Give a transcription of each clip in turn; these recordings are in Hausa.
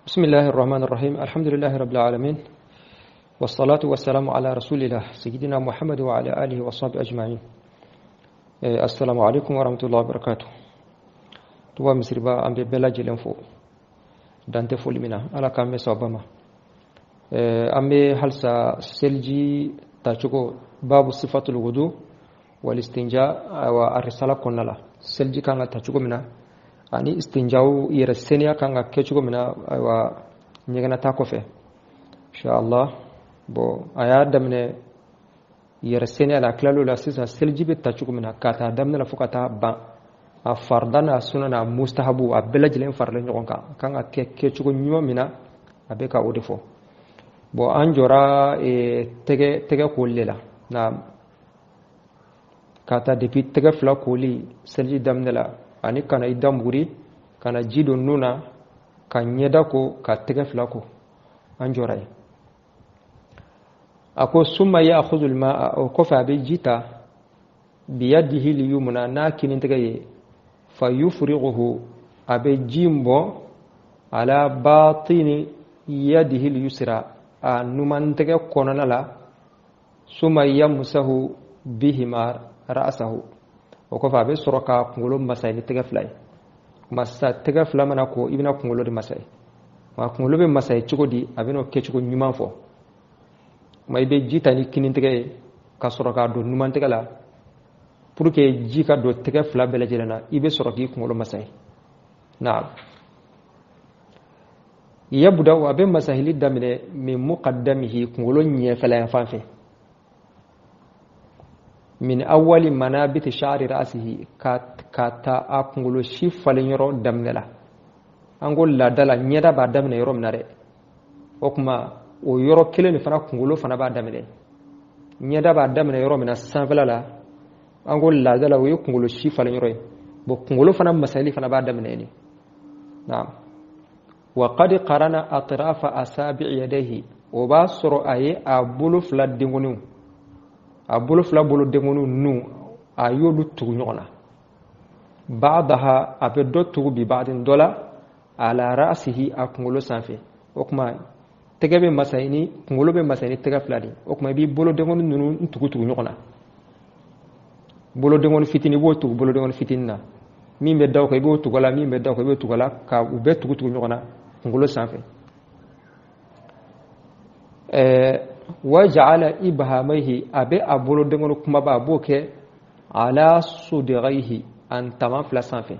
بسم الله الرحمن الرحيم الحمد لله رب العالمين والصلاة والسلام على رسول الله سيدنا محمد وعلى آله وصحبه أجمعين. السلام عليكم ورحمة الله وبركاته. توا مسربا أم ببلا جلنفو دانت فولمنا على كام صوبما أم هلسا سلجي تاچوكو باب صفات الوضوء والاستنجاء والرسالة كنلا سلجي كان تاچوكو منا ani istinjau yeresenia kanga kechugo mina wa nyegana takofe inshallah bo aya damne yeresenia la klalo la sisa seljibe tachugo mina kata damne la fukata ba a fardana sunana mustahabu a belajlen farle nyogonka kanga kechugo nyuma mina abeka odefo bo anjora tege kollela na kata depuis tege fla koli selji damne la ani kana idamburi kana jido nuna ka nyeda ko ka tege fila ko anjoray ako summa ya'khudhu al-ma'a aw kofa bi jita bi yadihi al-yumna nakin tege fayufrighuhu abe jimbo ala batini yadihi al-yusra anuman tege konana la summa yamsahu bihima ra'sahu o ko fa be soroka kungolo masay ni tega flay massa tega flamana ko ibina kungolo de masay ma kungolo be masay cugodi abino ke cugo nyuma fo may be jita ni kinin tega ka soroka do numan tega la pour que jika do tega fla bele jelena ibe soroki kungolo masay naam yabda wa be masahili damine min muqaddamihi kungolo nye fala fanfe min awwali manabiti sha'ri ra'sihi kata akungulu shi falin yoro damnela angol la dala nyeda ba damne yoro mnare okuma o yoro kele ni fana kungulu fana ba damne nyeda ba damne yoro mina sanfela la angol la dala o kungulu shi falin yoro bo kungulu fana masali fana ba damne ni na'am wa qad qarana atrafa asabi' yadayhi o ba soro aye abulu flad dingunu a bolo fila bolo dengonu nu a yolu tugu ɲɔgɔnna ba'daha a bɛ dɔ tugu bi ba'din dɔ la ala ra'sihi a kunkolo sanfɛ o kuma tɛgɛ bɛ masayini kunkolo bɛ masayini tɛgɛ fila de o kuma i b'i bolo dengonu ninnu tugu ɲɔgɔn na bolo dengonu fitini i b'o tugu bolo dengonu fitini na min bɛ da o kan i b'o tugu la min bɛ da o kan i b'o tugu la ka u bɛɛ tugu ɲɔgɔn na kunkolo sanfɛ waja'ala ibhamaihi abe abolo dengono kuma ba boke ala sudigaihi an tamam fla sanfe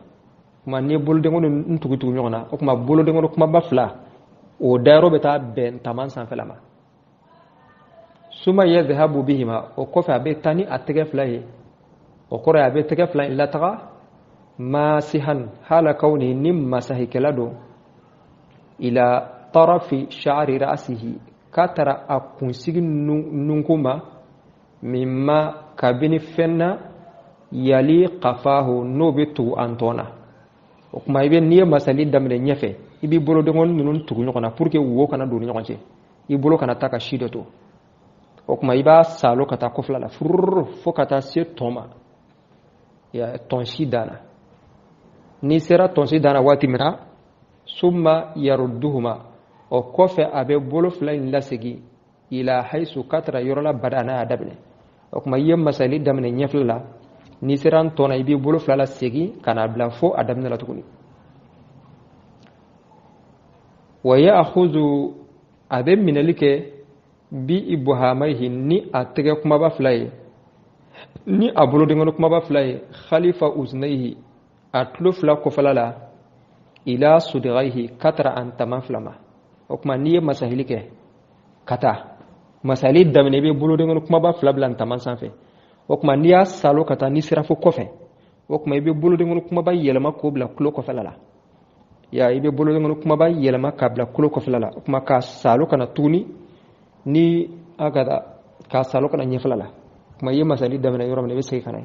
kuma ni bolo dengono ntugutu nyona o kuma bolo dengono kuma ba fla o daro beta ben tamam sanfe lama suma yadhhabu bihima o kofa abe tani atege flahi o kore abe tege flahi la taga masihan hala kauni nimma sahikelado ila tarafi sha'ri ra'sihi katara a kunsigi nunkuma mimma kabini fenna yali qafahu no be tugu antona o kuma ibe niye masali damre nyefe ibi bolo de ngon nun tugu nyokona pour que wo kana do nyokonche i bolo kana taka shido to o kuma iba salo kata kofla la fur fo kata se toma ya tonshi dana ni sera tonshi dana wati mira summa yarudduhuma o kofe abe bolo fila in lasegi ila haisu katra yorola badana adabne o kuma yem masali damne nyefla ni seran tona ibi bolo fila la segi kana bla fo adabne la tukuni wa ya'khudhu abe minalike bi ibhamaihi ni atege kuma ba fly ni abolo de ngono kuma ba fly khalifa uznaihi atlu fila ko falala ila sudigaihi katra an tamaflama o kuma niye masahili ke kata masali damne be bolo de ngono kuma ba flablan taman sanfe o kuma niya salo kata ni sira fo kofe o kuma ibe bolo de ngono kuma ba yelma ko bla kulo ko falala ya ibe bolo de ngono kuma ba yelma ka bla kulo ko falala o kuma ka salo kana tuni ni agada ka salo kana nyefalala kuma ye masali damne yoram ne be sey kanai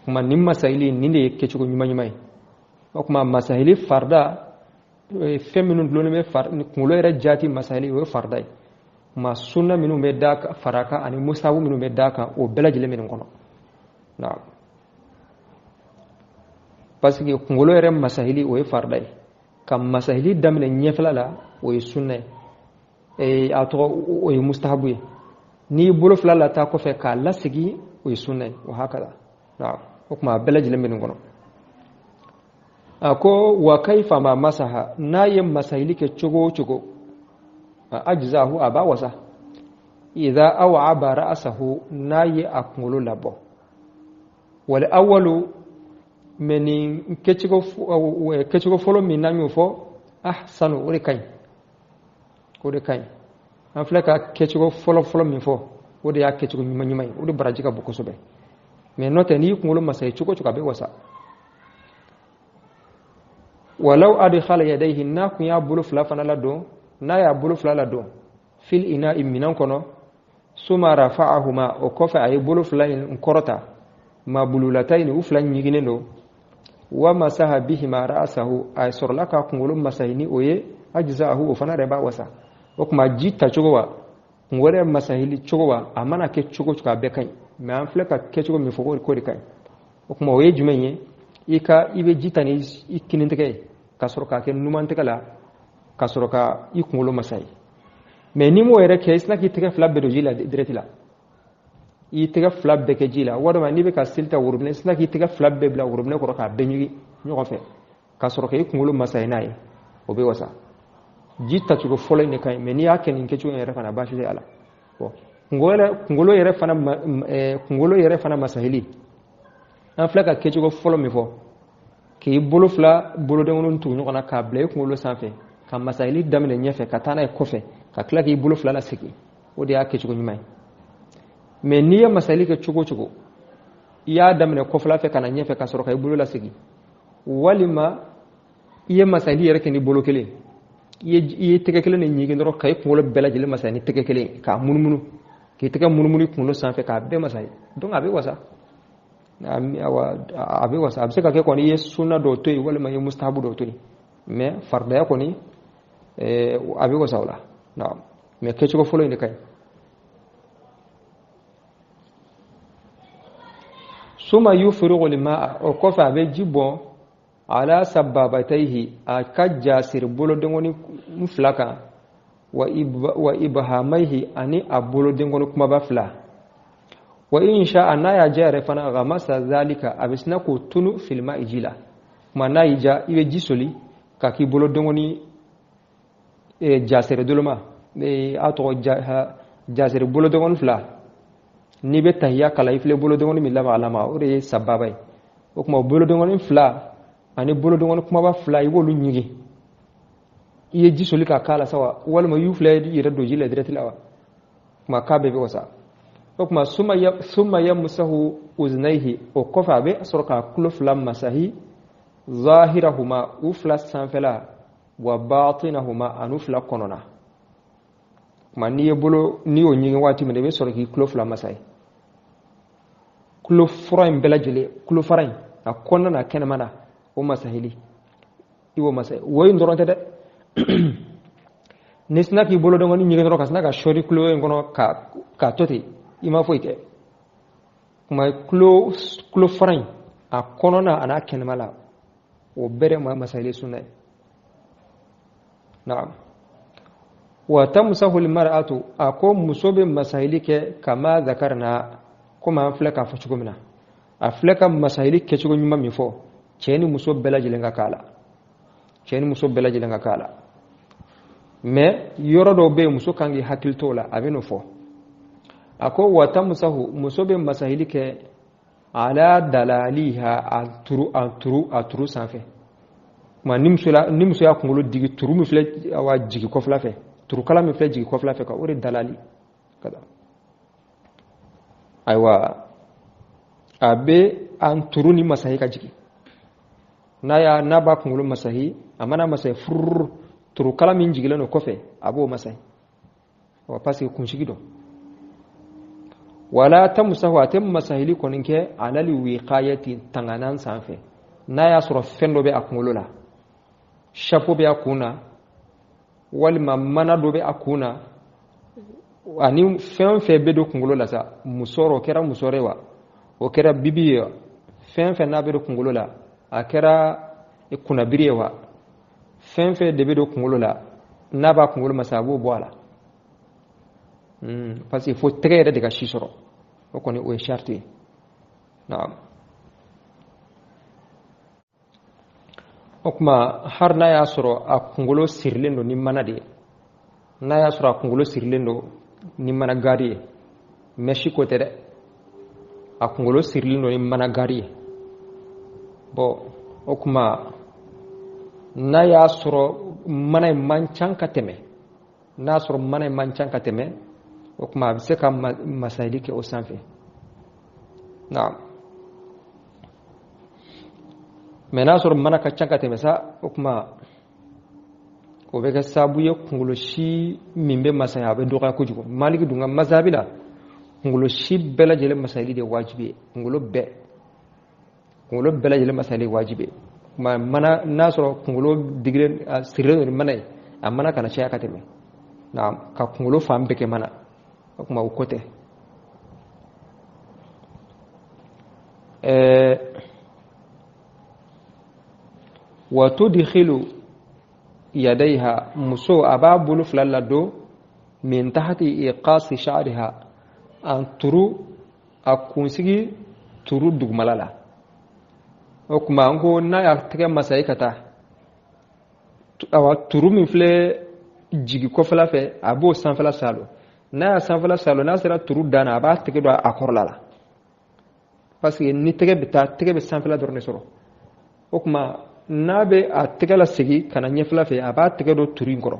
kuma nim masali ninde ke chugo nyuma nyumai o kuma masahili farda feminun lolu me far kulo era jati masali o fardai ma sunna minu me daka faraka ani musawu minu me daka o belajile minu kono na parce que kulo era masahili o fardai ka masahili daminɛ ɲɛfɛla la o ye sunna ye a tɔgɔ o ye mustahabu ye n'i bolo fila la taa kɔfɛ k'a lasigi o ye sunna ye o hakada o kuma a bɛɛ lajɛlen bɛ nin kɔnɔ a ko wa kayfa ma masaha n'a ye masahili kɛ cogo o cogo ajzahu a b'a wasa idha aw'aba ra'sahu n'a ye a kunkolo labɔ wal awwalu meni kɛcogo fɔlɔ min n'an y'o fɔ ahsanu o de kaɲi an filɛ ka kɛcogo fɔlɔ min fɔ o de y'a kɛcogo ɲuman ye o de baraji ka bon kosɛbɛ mais n'o tɛ n'i y'i kunkolo masahi cogo a bɛ wasa walau adkhala yadayhi n'a kun y'a bolo fila fana ladon n'a y'a bolo fila ladon fil ina'i minan kɔnɔ suma rafa'ahuma o kɔfɛ a ye bolo fila in kɔrɔta ma bululatayn u fila ɲiginen don wa masaha bihima ra'sahu ay sɔrɔla ka kunkolo masahi ni o ye ajza'ahu o fana yɛrɛ b'a wasa o kuma ji ta cogo wa kunkolo yɛrɛ masahili cogo wa a mana kɛ cogo a bɛɛ kaɲi mais an filɛ ka kɛcogo min fɔ ko de kaɲi o kuma o ye jumɛn ye i bɛ ji ta ni i kinintigɛ ye ka sɔrɔ k'a kɛ numantigɛ la ka sɔrɔ ka i kunkolo masahi mais ni m'o yɛrɛ kɛ i sina k'i tɛgɛ fila bɛɛ don ji la direct la i tɛgɛ fila bɛɛ kɛ ji la walima n'i bɛ ka seli ta worobinɛ i sina k'i tɛgɛ fila bɛɛ bila worobinɛ kɔrɔ k'a bɛɛ ɲigi ɲɔgɔn fɛ ka sɔrɔ ka i kunkolo masahi n'a ye o bɛ wasa ji tacogo fɔlɔ in de kaɲi mais n'i y'a kɛ nin kɛcogo in yɛrɛ fana baasi tɛ a la kunkolo yɛrɛ fana masahili an filɛ ka kɛcogo fɔlɔ min fɔ k'i bolo fila bolodengonin tugu ɲɔgɔn na k'a bila i kunkolo sanfɛ ka masahili daminɛ ɲɛfɛ ka taa n'a ye kɔfɛ ka tila k'i bolo fila la segin o de y'a kɛcogo ɲuman ye mais n'i ye masahili kɛ cogo cogo i y'a daminɛ kɔfɛla fɛ ka na ɲɛfɛ ka sɔrɔ ka i bolo la segin walima i ye masahili yɛrɛ kɛ ni bolo kelen i ye tɛgɛ kelen de ɲigin dɔrɔn ka i kunkolo bɛɛ lajɛlen masahi ni tɛgɛ kelen k'a munumunu k'i tɛgɛ munumunu kunkolo sanfɛ k'a bɛɛ masahi donc a bɛ wasa a bɛ wasa a bɛ se ka kɛ kɔni i ye sunna dɔw to yen walima i ye mustahabu dɔw to yen mais faridaya kɔni a bɛ wasa o la mais kɛcogo fɔlɔ in de ka ɲi suma yufrigu al-ma'a o kɔfɛ a bɛ ji bɔn ala sababatayhi a ka jasiri bolodengoni fila kan wa ibhamayhi ani a bolodengoni kumaba fila wa insha ana ya ja yɛrɛ fana ghamasa zalika a bɛ sina k'o tunu filma iji la kuma n'a y'i ja i bɛ ji soli ka k'i bolodengoni jasiri doloma a tɔgɔ jasiri bolodengoni fila n'i bɛ tahiya kala i filɛ bolodengoni min lama o de ye sababa ye o kuma bolodengoni fila ani bolodengoni kumaba fila i b'olu ɲigi i ye ji soli ka k'a la sa wa walima i y'u filɛ yɛrɛ don ji la direct la wa kuma k'a bɛɛ bɛ wasa o kuma summa yamsahu uznayhi o kɔfɛ a bɛ sɔrɔ k'a tulo fila masahi zahirahuma u fila sanfɛla wa batinahuma ani fila kɔnɔna kuma n'i y'o ɲigi waati min na i bɛ sɔrɔ k'i tulo fila masahi tulo fura in bɛɛ lajɛlen tulo fara in a kɔnɔna na kɛnɛma na o masahili i b'o masahi wo in dɔrɔn tɛ dɛ ni sina k'i bolo dɔngɔni ɲigi dɔrɔn ka sina ka sɔri tulo in kɔnɔ k'a to ten i ma foyi kɛ kuma tulo fara in a kɔnɔna a n'a kɛnɛma la o bɛɛ de masahili sunna ye naam wa tamsahu al-mar'atu a ko muso bɛ masahili kɛ kama zakarna komi an filɛ k'a fɔ cogo min na a filɛ ka masahili kɛcogo ɲuman min fɔ cɛ ni muso bɛɛ lajɛlen ka k'a la mais yɔrɔ dɔw bɛ yen muso kan k'i hakili to o la a bɛ n'o fɔ a ko wa tamsahu muso bɛ masahili kɛ ala dalaliha a turu sanfɛ ma ni muso y'a kunkolo digi turu min filɛ awa jigi kɔfɛla fɛ turukala min filɛ jigi kɔfɛla fɛ ka o de dalali kada ayiwa a bɛ an turu ni masahi ka jigi n'a b'a kunkolo masahi a mana masahi fururu turukala min jigilen no kɔfɛ a b'o masahi wa parce que kunsigi don wala tamsahu a tɛ masahili kɔni kɛ alali wiqayati tanganan sanfɛ n'a y'a sɔrɔ fɛn dɔ bɛ a kunkolo la chapeau bɛ a kun na walima mana dɔ bɛ a kun na ani fɛn fɛn bɛ don kunkolo la sa musɔrɔ o kɛra musɔrɔ ye wa o kɛra bibi ye wa fɛn fɛn n'a bɛ don kunkolo la a kɛra kunnabiri ye wa fɛn fɛn de bɛ don kunkolo la n'a b'a kunkolo ma sa a b'o bɔ a la parce que fo tɛgɛ yɛrɛ de ka si sɔrɔ o kɔni o ye charte ye naam o kuma har n'a y'a sɔrɔ a kunkolo sirilen don ni mana de ye n'a y'a sɔrɔ a kunkolo sirilen don ni mana gari ye mèche ko tɛ dɛ a kunkolo sirilen don ni mana gari ye bon o kuma n'a y'a sɔrɔ mana in man ca ka tɛmɛ n'a sɔrɔ mana in man ca ka tɛmɛ o kuma a bɛ se ka masayili kɛ o sanfɛ naam mais n'a sɔrɔ mana ka ca ka tɛmɛ sa o kuma o bɛ kɛ sababu ye kunkolo si min bɛ masaya a bɛ dɔgɔya kojugu maliki dun ka mazhabi la kunkolo si bɛɛ lajɛlen masayili de ye wajibi ye kunkolo bɛɛ lajɛlen masayili ye wajibi ye mana n'a sɔrɔ kunkolo digilen sirilen don ni mana ye a mana kana caya ka tɛmɛ naam ka kunkolo fan bɛɛ kɛ mana o kuma o ko tɛ wa tudkhilu yadayha muso a b'a bolo fila ladon min tahti iqasi sha'riha an turu a kunsigi turu dugumala la o kuma an ko n'a y'a tɛgɛ masayi ka taa turu min filɛ jigi kɔfɛla fɛ a b'o sanfɛla salo n'a y'a sanfɛla salo n'a sera turu dan na a b'a tɛgɛ don a kɔrɔla la parce que ni tɛgɛ bɛ taa tɛgɛ bɛ sanfɛla dɔrɔn de sɔrɔ o kuma n'a bɛ a tɛgɛ la segin ka na ɲɛfɛla fɛ a b'a tɛgɛ don turu in kɔrɔ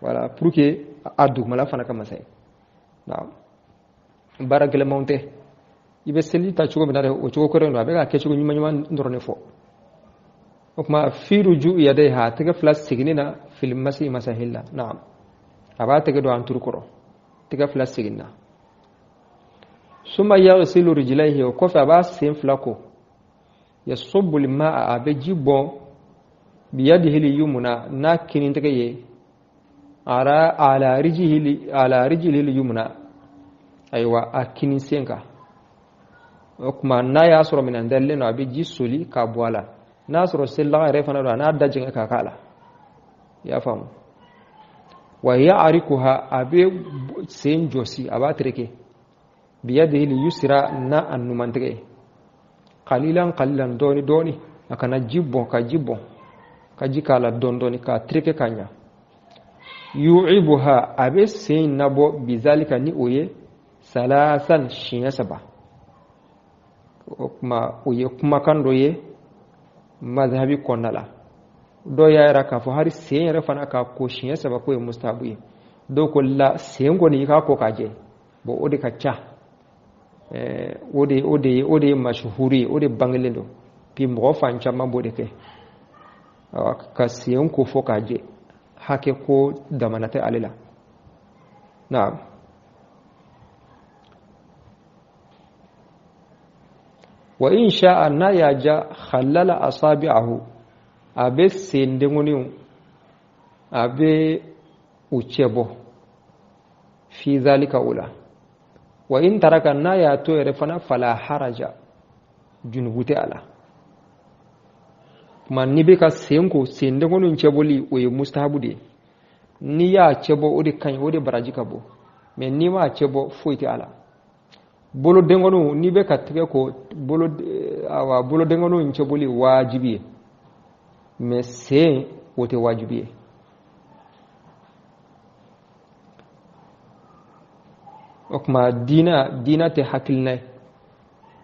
voilà pour que a dugumala fana ka masayi baara gɛlɛnmanw tɛ i bɛ seli ta cogo min na dɛ o cogo kɔrɔ don a bɛ ka kɛcogo ɲuman ɲuman dɔrɔn de fɔ o kuma fiiru ju yadayha a tɛgɛ fila seginni na fil masi masahilla naam a b'a tɛgɛ don an turu kɔrɔ tɛgɛ fila segin na summa yaghsilu rijlayhi o kɔfɛ a b'a sen fila ko yasubbu al-ma'a a bɛ ji bɔn biyadihi al-yumna n'a kinin tɛgɛ ye ala rijlihi al-yumna ayiwa a kinin sen kan o kuma n'a y'a sɔrɔ minɛn dalilen don a bɛ ji soli k'a bɔ a la n'a sɔrɔ selilaga yɛrɛ fana don a n'a da jɛngɛ k'a k'a la i y'a faamu wa ya'rikuha a bɛ sen jɔsi a b'a tereke biyadihi al-yusra na a numan tɛgɛ ye qalilan dɔɔni dɔɔni a kana ji bɔn ka ji k'a la dɔɔni dɔɔni k'a tereke ka ɲa yu'ibuha a bɛ sen nabɔ bizalika ni o ye salasan siɲɛ 3 o kuma o ye kumakan dɔ ye mazhabi kɔnɔna la dɔw y'a yira k'a fɔ hali sen yɛrɛ fana k'a ko siɲɛ 3 ko ye mustahabu ye dɔw ko la sen kɔni i k'a ko k'a jɛ bon o de ka ca o de ye mashuhuri ye o de bangelen don bi mɔgɔ fan caman b'o de kɛ ka sen ko fɔ k'a jɛ hakɛ ko damana tɛ ale la naam wa in sha'a n'a y'a ja khallala asabi'ahu a bɛ sen dengoninw a bɛ u cɛ bɔ fi zalika o la wa in taraka n'a y'a to yɛrɛ fana fala haraja junubu tɛ a la kuma n'i bɛ ka sen ko sen dengoninw cɛ bɔli o ye mustahabu de ye n'i y'a cɛ bɔ o de ka ɲi o de baraji ka bɔ mais n'i m'a cɛ bɔ foyi tɛ a la bolo dengoninw n'i bɛ ka tɛgɛ ko bolo dengoninw cɛ bɔli wajibi ye mais sen o tɛ wajibi ye o kuma diina tɛ hakilina ye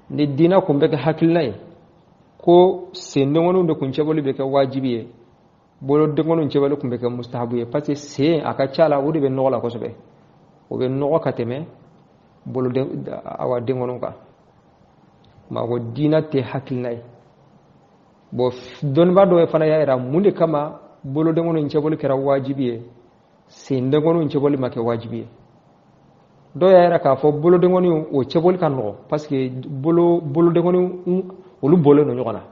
ni diina kun bɛ kɛ hakilina ye ko sen dengoninw de kun cɛbɔli bɛ kɛ wajibi ye bolo dengoninw cɛbɔli kun bɛ kɛ mustahabu ye parce que sen a ka ca la o de bɛ nɔgɔ la kosɛbɛ o bɛ nɔgɔ ka tɛmɛ bolo dengoninw kan maa ko diina tɛ hakilina ye bon dɔnnibaa dɔ fana y'a jira mun de kama bolo dengoninw cɛbɔli kɛra wajibi ye sen dengoninw cɛbɔli ma kɛ wajibi ye dɔw y'a jira k'a fɔ bolo dengoninw o cɛbɔli ka nɔgɔ parce que bolo dengoninw olu bɔlen don ɲɔgɔn na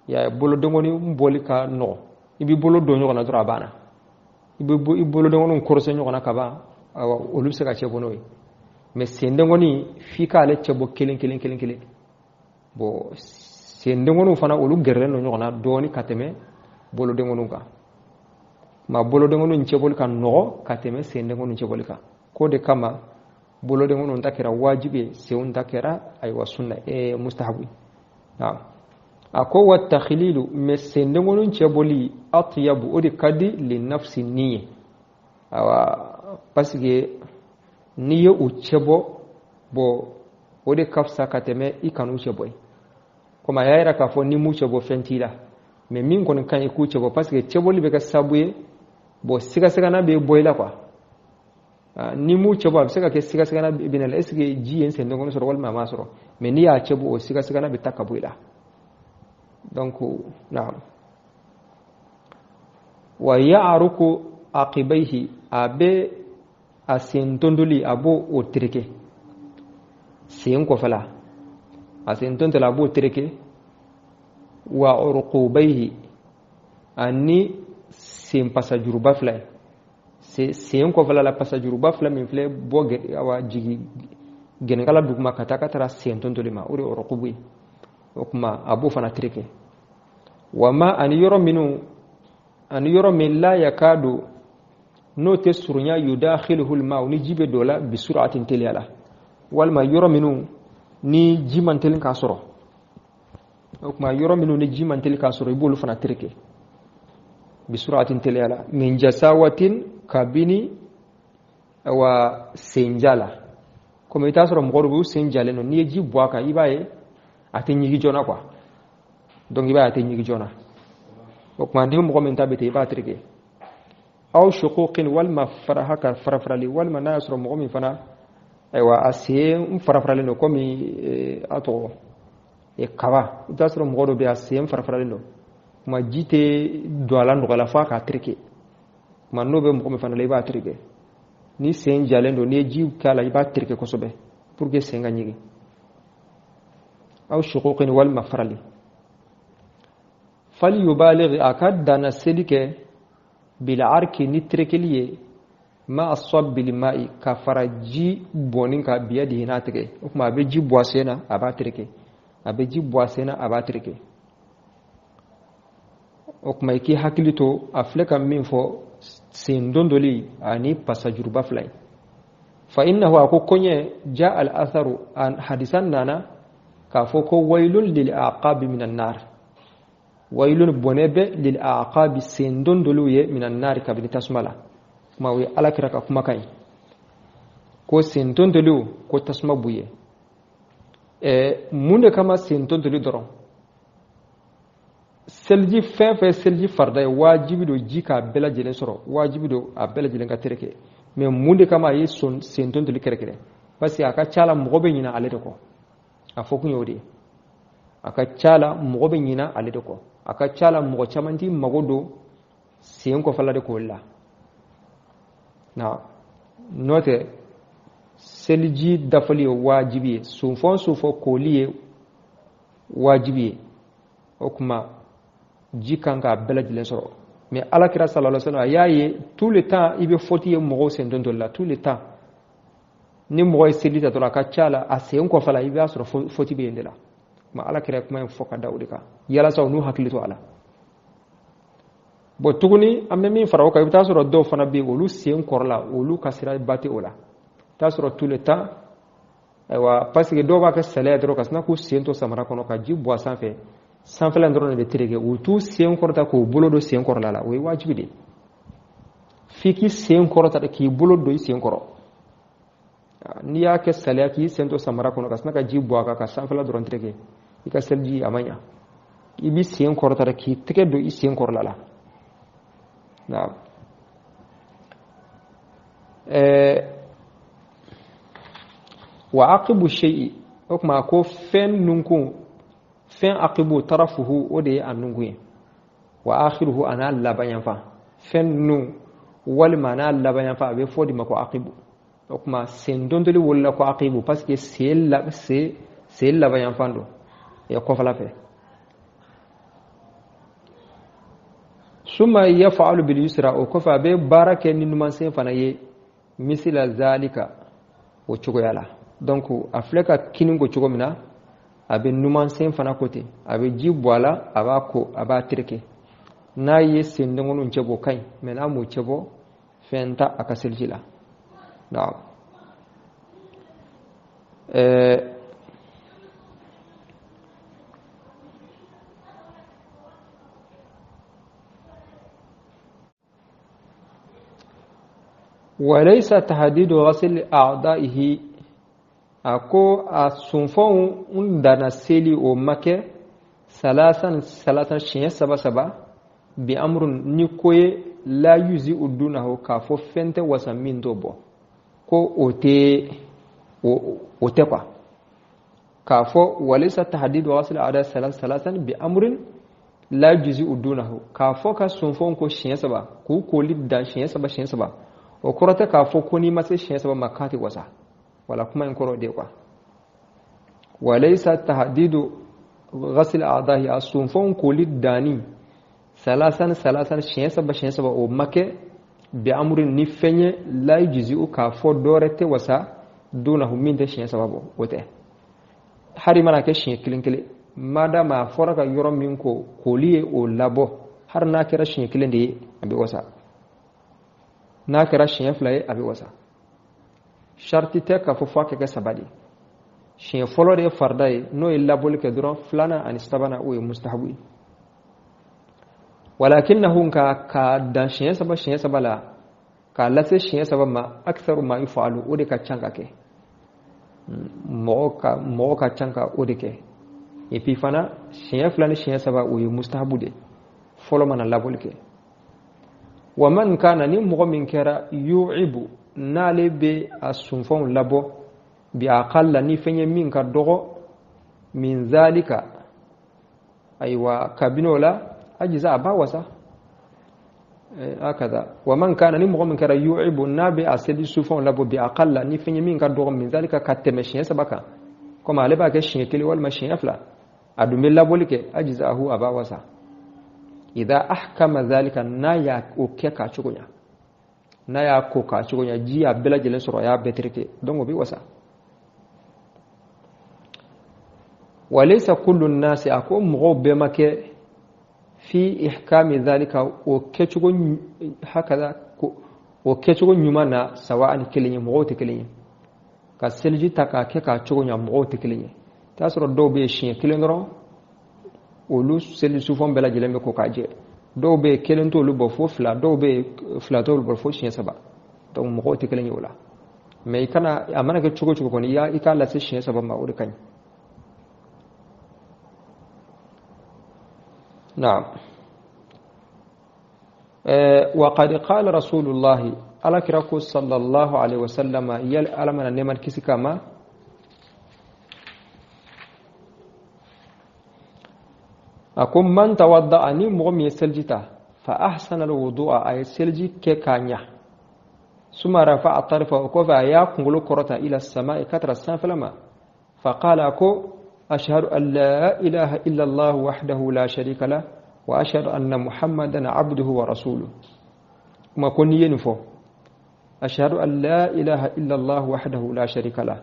y'a bolo dengoninw bɔli ka nɔgɔ i b'i bolo don ɲɔgɔn na dɔrɔn a banna i bolo dengoninw kɔrɔsɛ ɲɔgɔn na ka ban olu bɛ se ka cɛbɔ n'o ye mais sen dengonin f'i k'ale cɛbɔ kelen bon sen dengoninw fana olu gɛrɛlen don ɲɔgɔn na dɔɔni ka tɛmɛ bolodengonuw kan ma bolodengonuw cɛbɔli ka nɔgɔ ka tɛmɛ sendengonuw cɛbɔli kan ko de kama bolodengonuw ta kɛra wajibi ye senw ta kɛra ayiwa sunna mustahabu a ko wa takhlilu mais sendengonuw cɛbɔli atyabu o de ka di li nafsi ni ye awa parce que n'i ye o cɛbɔ bon o de ka fisa ka tɛmɛ i kanu cɛbɔ ye comme a y'a yira k'a fɔ ni mu cɛbɔ fɛn t'i la mais min kɔni ka ɲi k'u cɛbɔ parce que cɛbɔli bɛ kɛ sababu ye bon sigasɛgana bɛ bɔ i la quoi ni mu cɛbɔ a bɛ se ka kɛ sigasɛgana bɛ na la est ce que ji ye n sendengonuw sɔrɔ walima a m'a sɔrɔ mais n'i y'a cɛbɔ o sigasɛgana bɛ ta ka bɔ i la donc naam wa ya'ruku aqibaihi a bɛ a sen tondoli a b'o o tereke sen kɔfɛla a sen tontɔla a b'o tereke wa uruqubaihi ani sen pasajuruba fila ye sen kɔfɛla la pasajuruba fila min filɛ bɔ awa jigi gɛnɛkala duguma ka taa ka taara sen tontoli ma o de uruqubu ye o kuma a b'o fana tereke wa ma ani yɔrɔ min la yakadu n'o tɛ surunya yudakhiluhu ma ni ji bɛ don la bi sur'atin teliya la walima yɔrɔ minnu ni ji man teli k'a sɔrɔ o kuma yɔrɔ minnu ni ji man teli k'a sɔrɔ i b'olu fana tereke bi sur'atin teliya la min jasawatin kabini wa senja la comme i t'a sɔrɔ mɔgɔ dɔw b'u sen jalen don n'i ye ji bɔ a kan i b'a ye a tɛ ɲigi joona quoi donc i b'a ye a tɛ ɲigi joona o kuma ni mɔgɔ min ta bɛ ten i b'a tereke aw shuquqin walima faraha ka farafarali walima n'a y'a sɔrɔ mɔgɔ min fana ayiwa a sen farafaralen don comme a tɔgɔ kaba i t'a sɔrɔ mɔgɔ dɔ bɛ a sen farafaralen don kuma ji tɛ don a la nɔgɔya la fo a k'a tereke kuma n'o bɛ mɔgɔ min fana la i b'a tereke ni sen jalen don n'i ye ji k'a la i b'a tereke kosɛbɛ pour que sen ka ɲigi aw shuquqin walima farali fali yubaligh a ka danna seli kɛ bil'arki ni terekeli ye ma asabbil ma'i ka fara ji bɔnni ka biyadihi n'a tɛgɛ o kuma a bɛ ji bɔ a sen na a b'a tereke a bɛ ji bɔ a sen na a b'a tereke o kuma i k'i hakili to a filɛ ka min fɔ sen dondoli ani pasajuruba fila ye fa innahu a ko koɲɛ ja al atharu hadisan nana k'a fɔ ko waylun lil aqabi minan nar waylun bɔnɛ bɛ lil aqabi sen dondoliw ye minan nar kabini tasuma la kuma o ye alakira ka kumakan ye ko sen dondoliw ko tasuma b'u ye mun de kama sen dondoli dɔrɔn seliji fɛn fɛn seliji farida ye wajibi don ji k'a bɛɛ lajɛlen sɔrɔ wajibi don a bɛɛ lajɛlen ka tereke mais mun de kama a ye sen dondoli kɛrɛkɛrɛ parce que a ka ca la mɔgɔ bɛ ɲina ale de kɔ a fɔ kun y'o de ye a ka ca la mɔgɔ bɛ ɲina ale de kɔ a ka ca la mɔgɔ caman t'i mago don sen kɔfɛla de k'o la n'o tɛ seliji dafali ye wajibi ye sunfɔn sunfɔn koli ye wajibi ye o kuma ji kan k'a bɛɛ lajɛlen sɔrɔ mais alakira sallallahu alaihi wasallam a y'a ye tout le temps i bɛ fɔti ye mɔgɔw sen dondoli la tout le temps ni mɔgɔ ye seli ta dɔrɔn a ka ca la a sen kɔfɛla i b'a sɔrɔ fɔti bɛ yen de la kuma alakira kuma in fɔ ka da o de kan yalasa u n'u hakili to a la bon tuguni an bɛ min fara o kan i bɛ taa sɔrɔ dɔw fana bɛ yen olu sen kɔrɔla olu ka sira ba tɛ o la i bɛ taa sɔrɔ tout le temps ayiwa parce que dɔw b'a kɛ sɛlɛ dɔrɔn ka sina k'u sen to samara kɔnɔ ka ji bɔ a sanfɛ sanfɛla dɔrɔn de bɛ tereke u t'u sen kɔrɔta k'u bolo don sen kɔrɔla la o ye wajibi de ye f'i k'i sen kɔrɔta k'i bolo don i sen kɔrɔ n'i y'a kɛ saliya k'i sen to samara kɔnɔ ka sina ka ji bɔ a kan ka sanfɛla dɔrɔn tereke i ka seliji a ma ɲa i b'i sen kɔrɔta k'i tɛgɛ don i sen kɔrɔla la wa aqibu shay'i o kuma ko fɛn nunkun fɛn aqibu tarafuhu o de ye a nunkun ye wa akhiruhu ana laban yanfan fɛn nun walima ana laban yanfan a bɛ fɔ de ma ko aqibu o kuma sen dondoli wolola ko aqibu parce que sen laban yanfan don kɔfɛla fɛ summa yaf'alu bil yusra o kɔfɛ a bɛ baara kɛ ni numansen fana ye misila zalika o cogoya la donc a filɛ ka kini ko cogo min na a bɛ numansen fana ko ten a bɛ ji bɔ a la a b'a ko a b'a tereke na ye sendongon cebo kai mena mu cebo fenta akaseljila na'am وليس تحديد غسل أعضائه أكو السنفون عندنا سيلي ومكة ثلاثا شيء سبا بأمر نكوي لا يجزئ دونه كافو فنت وسمين دوبو كو أوتيقا كافو وليس تحديد غسل أعضاء ثلاثا بأمر لا يجزئ دونه كافو كسنفون كو شيء سبا كو كولي دا شيء سبا o korata ka fo koni mase shin saba makati wasa wala kuma in koro de kwa walaysa tahdidu ghasl a'dahi as-sunfun kulid dani salasan shin saba o make bi amrin ni fenye la yujzi'u ka fo dorete wasa dunahu min de shin saba bo wote hari mana ke shin kilinkile madama foraka yoro min ko koliye o labo har na kira shin kilinde abi wasa na kira shin flaye abi wasa sharti te ka fo fake ke sabadi shin folo de farday no illa bol ke duro flana an istabana o mustahabi walakinahu ka dan shin saba la ka lase shin saba ma aktharu ma yufalu o de ka changa ke mo ka changa o de ke e pi fana shin flani shin saba o mustahabu de folo mana labol ke ومن كان نمغ كرا يعيب نالي بالسنفون لبو بأقل نفني من كدغو من ذلك أيوة كابينولا أجزاء باوسا هكذا ومن كان نمغ كرا يعيب نابي أسد السنفون لبو بأقل نفني من كدغو من ذلك كتمشين سبكا كما لبا كشين كلي والمشين أفلا أدومي لبو لك أجزاءه أباوسا إذا أحكم ذلك نايا أوكيكا شغويا نايا كوكا شغويا جيا بلا جلن سرويا بتركي دونغو بي وسا وليس كل الناس أكو مغو بمك في إحكام ذلك أوكيشغو هكذا أوكيشغو نيمانا سواء كلين مغو تكلين كسلجي تاكا كيكا شغويا مغو تكلين تاسرو دو بي شين كلين رون olu seli souvent bela jeleme ko kaje do be kelento lu bo fofla do be flato lu bo fo shin saba to mo ko te kelen yola me kana amana ke chugo ko ni ya ikala se shin saba ma uri kan na'am wa qad qala rasulullah ala kiraku sallallahu alaihi wasallam yal alamana neman kisikama أكون من توضأ أني مغمي سلجتا فأحسن الوضوء أي سلجي ككانيا ثم رفع الطرف وكفى ياكم كرة إلى السماء كتر السنفلما فقال أكو أشهد أن لا إله إلا الله وحده لا شريك له وأشهد أن محمدا عبده ورسوله ما كن ينفو أشهد أن لا إله إلا الله وحده لا شريك له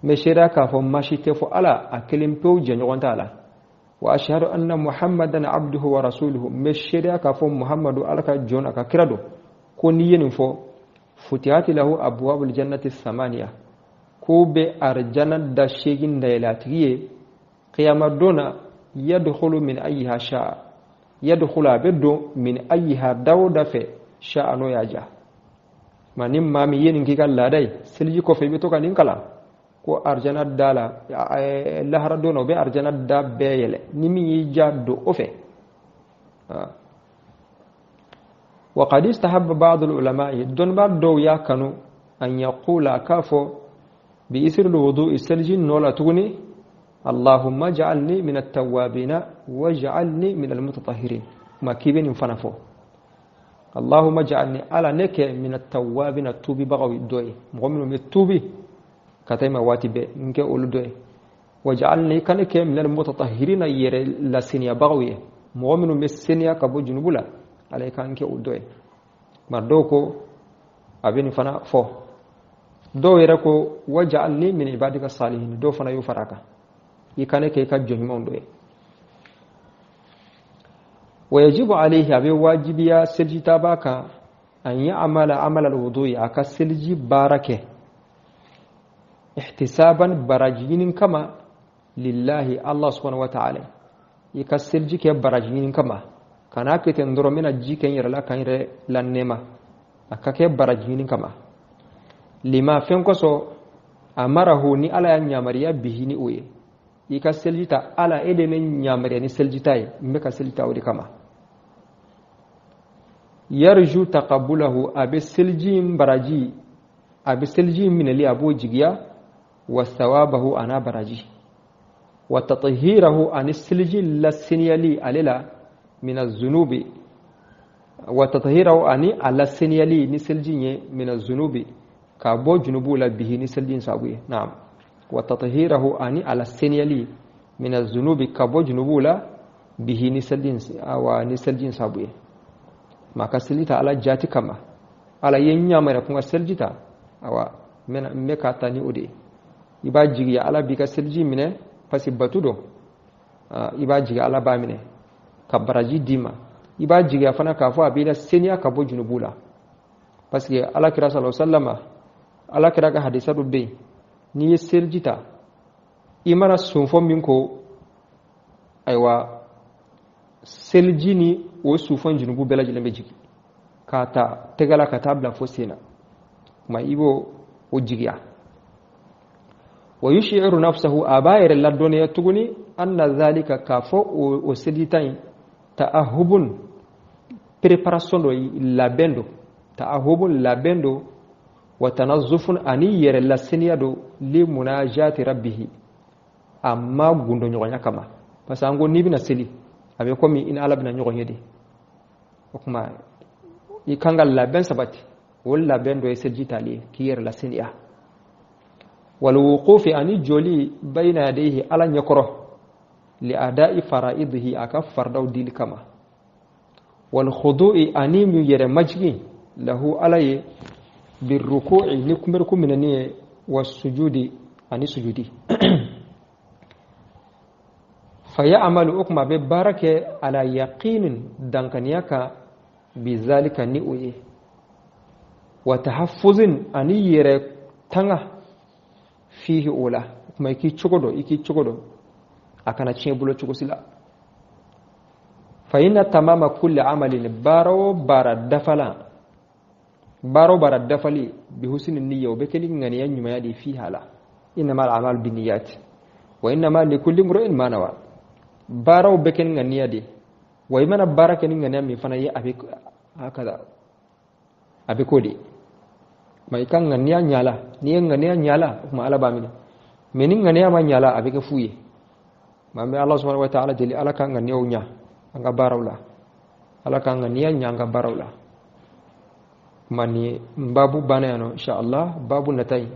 مشيراكا فماشي تفو ألا أكلم بوجن وانتالا وأشهد أن محمدا عبده ورسوله مشيرا كفو محمد ألك جون كردو كون ينفو فتحت له أبواب الجنة الثمانية كوب أرجنا دشيغين ديلاتيه قيام دونا يدخل من أيها شاء يدخل بدو من أيها داود في شاء نو يجا ما نم مامي ينكي قال لا داي سلجي كوفي بيتو كان ينكلا ko arjana dala lahara dono be arjana da beyele nimi yijaddo ofe wa qad istahabba ba'd al-ulama don ba do yakanu an yaqula kafo bi isr al-wudu'i saljin nola tuguni allahumma ij'alni min at-tawwabin waj'alni min al-mutatahhirin ma kibin fanafo allahumma ij'alni ala neke min at-tawwabin tubi bagawi doy mu'minu mitubi كتيما واتبه نك أولدوه وجعلني كنك من المتطهرين يرى لسنيا بغوية مؤمن مسنيا كبو جنوبلا عليك أنك أولدوه مردوكو أبين فنا فو دو يركو وجعلني من عبادك الصالحين دو فنا يفرقا يكنك يكجهم أولدوه ويجب عليه أبي واجبيا سلجي تاباكا أن يعمل عمل الوضوء أكا سلجي باركه احتسابا براجين كما لله الله سبحانه وتعالى يكا سلجي كي براجين كما كانا كتندر من الجي كن يرلا كن يرلا لنما أكا كي براجين كما لما فنكسو أمره ني على نيامريا به ني أوي يكا سلجي تا على إدن نيامريا ني سلجي تاي مكا سلجي تاوري كما يرجو تقبله أبي سلجي براجي أبي سلجي من اللي أبو جيجيا وثوابه أنا براجي وتطهيره عن السلجي للسنيالي عليلا من الذنوب وتطهيره عن على السنيالي نسلجي من الذنوب كابو جنوبولا به نسلجي سابوي نعم وتطهيره عن على السنيالي من الذنوب كابو جنوبولا به نسلجي سابوي ما كسلتا على جاتي كما على ينيامر كون سلجتا awa mena meka tani ode iba jigi ala bika selji mine pasi batudo iba jigi ala ba mine kabaraji dima iba jigi afana ka fo abila senia ka bo junubula parce que ala kira sallallahu alaihi wasallama ala kira ga hadisa do be ni seljita imana sunfo minko aywa seljini o sufon junubu bela jilembe jigi kata tegala kata bla fo sena ma ibo o jigiya wa yushiru nafsahu abayir ladoniya tuguni anna dhalika kafo o seditain ta'ahubun preparation do labendo ta'ahubun labendo wa tanazzufun aniyir lasniya do li munajati rabbih amma gundo nyonya kama pasango ni bina seli abe komi in alabna nyonya de okuma ikangal laben sabati wala bendo esejitali kiyar la sinia wal wuqufi ani joli bayna yadayhi ala nyakoro li ada'i fara'idhi aka fardaw dil kama wal khudu'i ani mu yere majgi lahu alaye bir ruku'i ni kumerku minani was sujudi ani sujudi fayamalu ukma be barake ala yaqinin dankaniyaka bizalika ni uye watahaffuzin ani yere tanga fihi ula kuma iki chogodo akana chebulo chogosila fa inna tamama kulli amalin baro bara dafali bi husni niyya wa bekeli ngani yanyuma yadi fi hala inma al a'mal binniyat wa inma likulli imrin ma nawa baro bekeli ngani yadi wa imana baraka ni ngani mi fana ya abi hakada abi kodi mai kan ngania nyala ni ngania nyala kuma ala ba mina menin ngania ma nyala abike fuye mamme Allah subhanahu wa ta'ala deli ala kan ngania unya anga barawla ala kan ngania nya anga barawla mani babu banano insha Allah babu natai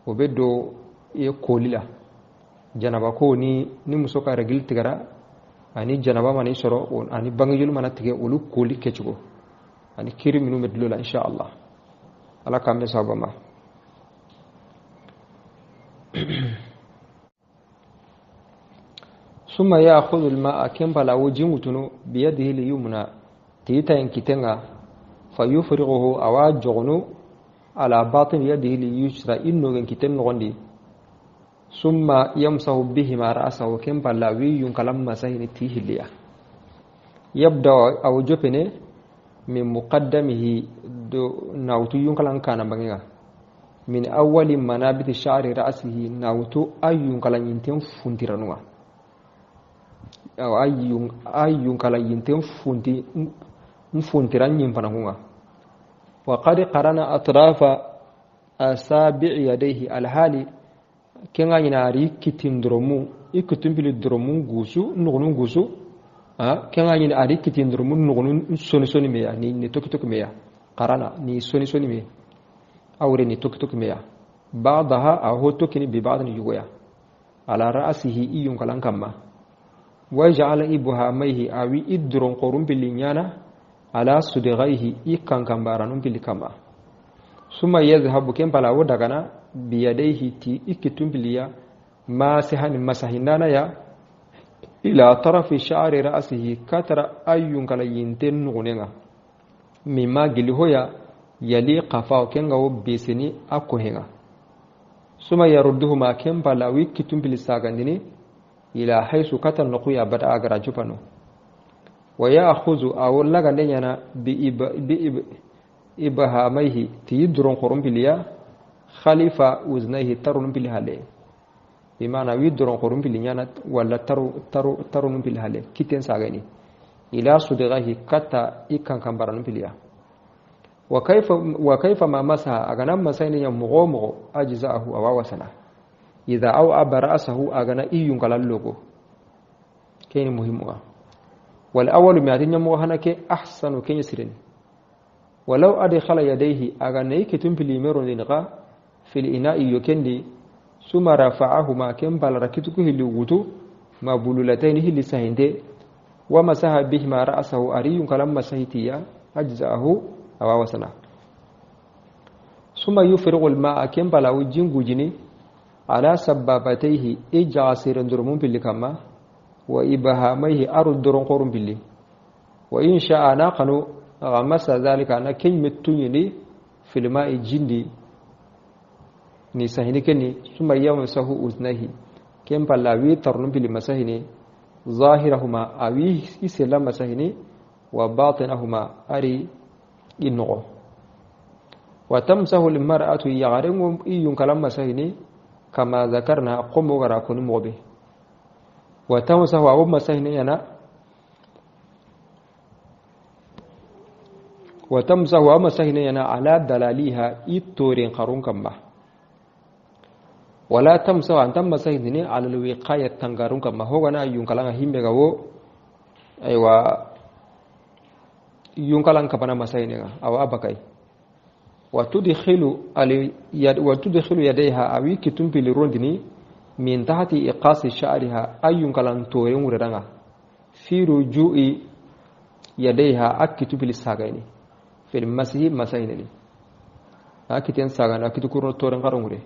obedo e kolila janaba ko ni musoka regil tigara ani janaba mani soro on ani bangijul mana tige ulu koli kechugo ani kiri minu medlola insha Allah ala kambe sabama summa ya'khudhu al-ma'a kambala wajinutunu bi yadihi al-yumna tita yankitenga fayufrighuhu awajunu ala batin yadihi al-yusra inno yankiten ngondi summa yamsahu bihima ra'sahu kambala wiyun kalamma sahini tihiliya yabda awjopene min muqaddamihi do nawtu yunkalan kana bangiga min awwali manabiti sha'ri ra'sihi nawtu ayyun kalan yinten funtiranwa aw ayyun kalan yinten funtiran yimpananwa wa qad qarana atrafa asabi'i yadayhi alhali kenga yinari kitindromu ikutumbili dromu gusu nugunun gusu kenga yini ari kitindromu nugunun soni meya ni toki meya qarana ni soni me awre ni toki meya ba'daha aho tokini bi ba'dani yugoya ala ra'sihi iyun kalan kamma wa ja'ala ibhamayhi awi idron qorum bilinyana ala sudighaihi ikan kambaranun bilikama suma yadhhabu kembala wodagana biyadaihi ti ikitumbiliya masihan masahinana ya ila tarafi sha'ri ra'sihi katara ayyun kala yinten nugunenga mimma gilihoya yali qafa kenga wo besini akohenga suma yarudduhuma kembala wikitum bilisagandini ila haisu katan nukuya bada agara jupano wa ya'khudhu awlaga lenyana bi ibahamaihi tiyidron qorumbiliya khalifa uznaihi tarun bil hale bimana widron qorumbili nyana wala tarun bil hale kiten sagani ila sudigahi kata ikan kambaran biliya wa kaifa ma masaha agana masaini ya mugomo ajzaahu awawasana idha aw abrasahu agana iyun kalallogo kene muhimu wal awwal mi'atin yamu hanake ahsanu kene sirin walau adkhala yadayhi agana ikitun bil meron dinqa fil ina'i yukendi suma rafa'ahuma kem balarakitu hilli wutu ma bululatayn hilli sahinde wa masaha bihima ra'sahu ariyun kalam masahitiya ajzaahu awawasana suma yufriqu al-ma'a kem balawu jingujini ala sabbabatayhi ijasiran durmun bil kama wa ibahamaihi arudurun qorum billi wa in sha'a naqanu ghamasa dhalika na kenmettunyini fil ma'i jindi ni sahini keni suma yawan sahu uznahi kem palawi tarnum bil masahini zahirahuma awi isla masahini wa batinahuma ari inno wa tamsahu lil mar'atu yagharum iyun kalam masahini kama zakarna qomu gara kun mobe wa tamsahu aw masahini yana wa tamsahu aw masahini yana ala dalaliha itorin qarun kamma wala tamsahu antam masahini ala alwiqayat tangarun kamma hogana iyun kalanga himbe gawo aywa iyun kalan kapana masahini aw abakai watudkhilu yadayha awi kitumpili rondini min tahti iqasi sha'riha ayun kalan toren wuranga fi ruju'i yadayha akitupili sagaini fil masih masahini akiten sagana akitukuro toren qarungure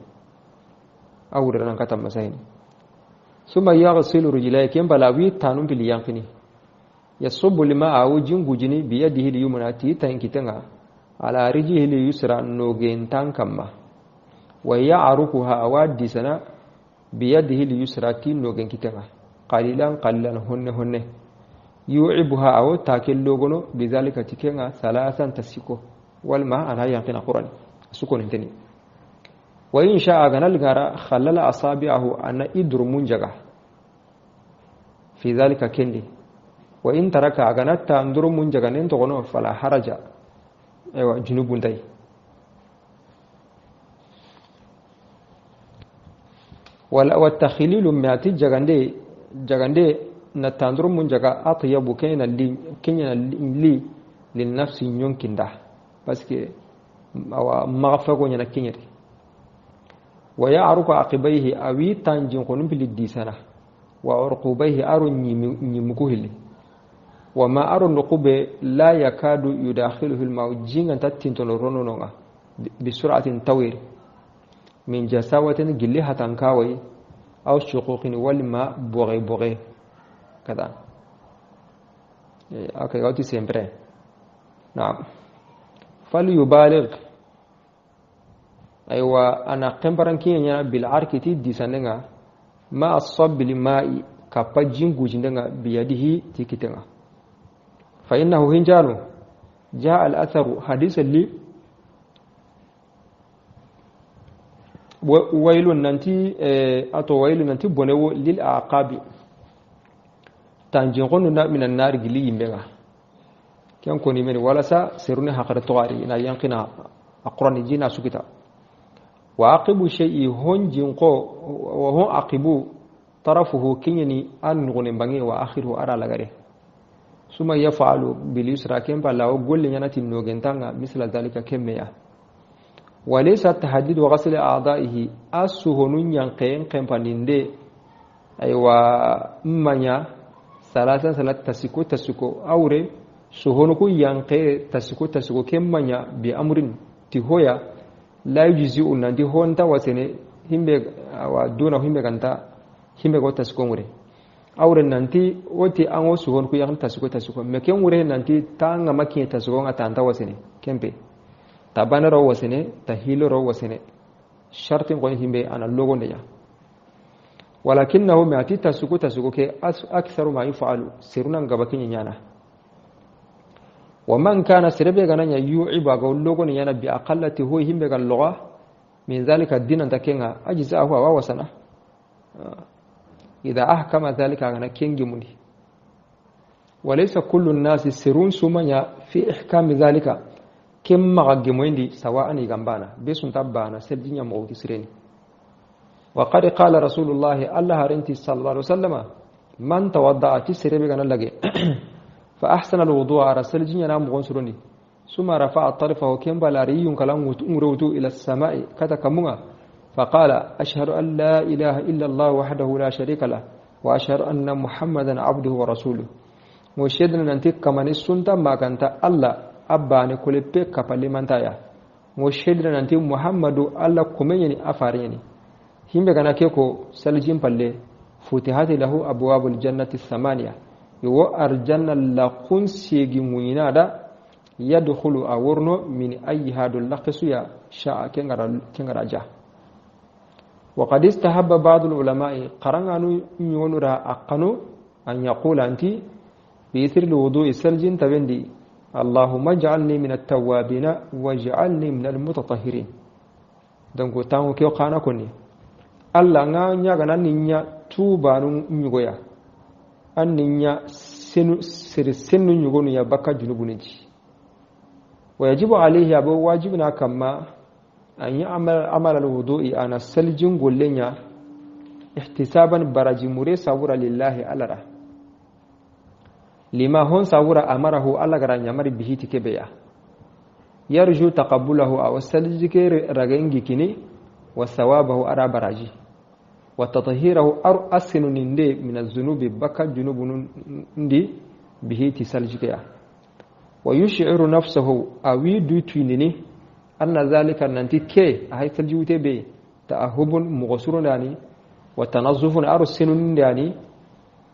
awuranga katam masahini summa yaghsilu rijlayhi kembalawi tanum bil yanqini yasubbu lima awjin gujini bi yadihi liyumnati tankitanga ala rijihi liyusra nogentan kamma wa ya'rufuha awadi sana bi yadihi liyusra tin nogen kitanga qalilan honne yu'ibuha aw takil logono bizalika tikenga salasan tasiko wal ma ana yanqina qur'an sukun hintani wa in sha'a ganal gara khallala asabi'ahu anna idru munjaga fi zalika kendi wa in taraka ganata anduru munjaga nen togono fala haraja aywa junubun tay wal takhlilu mi'ati jagande na tanduru munjaga atyabu kayna li lin nafsi nyonkinda parce que awa maghfago nyana kinyati wa ya'ruku aqibayhi awi tanjin qonum bil disana wa urqubayhi arun nyimukuhili wa ma arun nuqube la yakadu yudakhiluhu al-ma'u jingan tattintono ronononga bi sur'atin tawir min jasawatin gillihatan kawai aw shuquqin wal ma boghe kada okay gauti sempre na'am fal yubaligh aywa ana qambaran kinya bil arkiti disanenga ma asab bil ma'i kapajin gujindenga biyadihi tikitenga fa innahu hinjalu jaa al atharu hadithan li wailun nanti wailun nanti bonewo lil aqabi tanjin qonu na minan nar gili yimbenga kyan koni meni wala sa seruni hakara tawari na yankina aqrani jina sukita wa aqibu shay'i honjin qo wa hon aqibu tarafuhu kinyani an ngone bangi wa akhiru ara lagare suma yafalu bil yusra kemba lawo golle nyanati nogentanga misla dalika kemmeya walaysa tahaddid wa ghasl a'da'ihi asuhunun yanqen kempandinde aywa manya salatan salat tasiko awre suhunuku yanqe tasiko kemmanya bi amrin tihoya la yujizu unandi honta wasene himbe wa duna himbe kanta himbe go tasiko ngure awre nanti oti ango sugon ku yang tasuko me ken wure nanti tanga makin tasugo atanta wasene kempe tabana ro wasene tahilo ro wasene shartin ko himbe ana logo ne ya walakinahu ma'ati tasuko ke aktharu ma yufalu siruna gabakin nyana ومن كان سربي غنانيا يوعب غو لوغو نيانا باقلته هو هيمبه اللغه من ذلك الدين انت كينغا اجزاء هو وسنا اذا احكم ذلك غنا كينغي مودي وليس كل الناس سرون سمنيا في احكام ذلك كما غجمويندي سواء يغمبانا بيسون تبانا سدينيا موتي سريني وقد قال رسول الله الله رنتي صلى الله عليه وسلم من توضع سربي غنا لغي فأحسن الوضوء رسل جنينا مغنسرني ثم رفع طرفه كم بلاري كلام وتؤمروا إلى السماء كتكمنا فقال أشهد أن لا إله إلا الله وحده لا شريك له وأشهد أن محمدا عبده ورسوله وشهدنا أنتك كمان السنة ما كانت الله أباني كل بيك كفل من تايا وشهدنا أنتك محمد الله كميني أفاريني هم بكنا كيكو سلجين بالله فتحت له أبواب الجنة الثمانية يو أرجنا لقن سيجي موينادا يدخل أورنو من أي هذا اللقس يا شاء كنغراجا وقد استحب بعض العلماء قرنانو يونرا أقنو أن يقول أنت بيثر الوضوء سلجين تبندي اللهم اجعلني من التوابين واجعلني من المتطهرين دونك تاو كيو قانا كوني الله نيا غنا نيا توبانو نيغويا أنني سنو يقولون يا بكا جنوبنجي ويجب عليه أبو واجبنا كما أن يعمل عمل الوضوء أنا سلجن قلنا احتسابا برج مري صورة لله ألرا لما هون صورة أمره ألغرا يمر به تكبيا يرجو تقبله أو سلجك رغنجي كني وثوابه أرى براجي وتطهيره أسن نندي من الذنوب بكى جنوب ندي به تسلجكيا ويشعر نفسه أوي دوتيني أن ذلك ننتي كي هاي سلجوتي بي تأهب مغسور يعني وتنظف أرسن يعني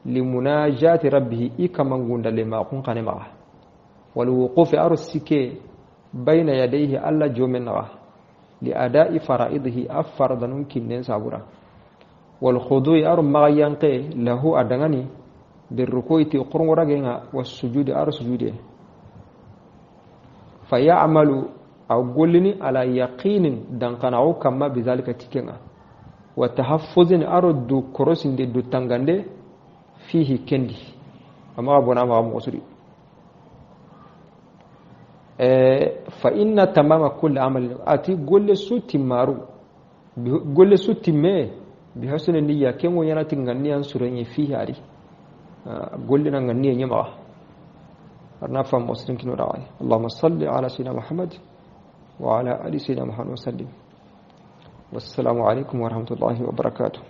لمناجاة ربه إكما غند لما قن قنما والوقوف أرسكي بين يديه ألا جومنا لأداء فرائضه أفرض ممكن ننسابورا والخضوع أرم مغيانقي له أدغني بالركوع تقرن رجعنا والسجود سجوده فيعمل أو قلني على يقين دنقناو كما بذلك تكنا وتحفظ أرد كروس دو تنغندي فيه كندي أما أبونا ما مصري فإن تمام كل عمل أتي قل سوتي مارو قل سوتي مي بحسن النية كم ويانا تنغني سوريني فيه هاري قلنا نغني يمعه أرنافا مسلم كنو رعاي اللهم صل على سيدنا محمد وعلى آل سيدنا محمد وسلم والسلام عليكم ورحمة الله وبركاته.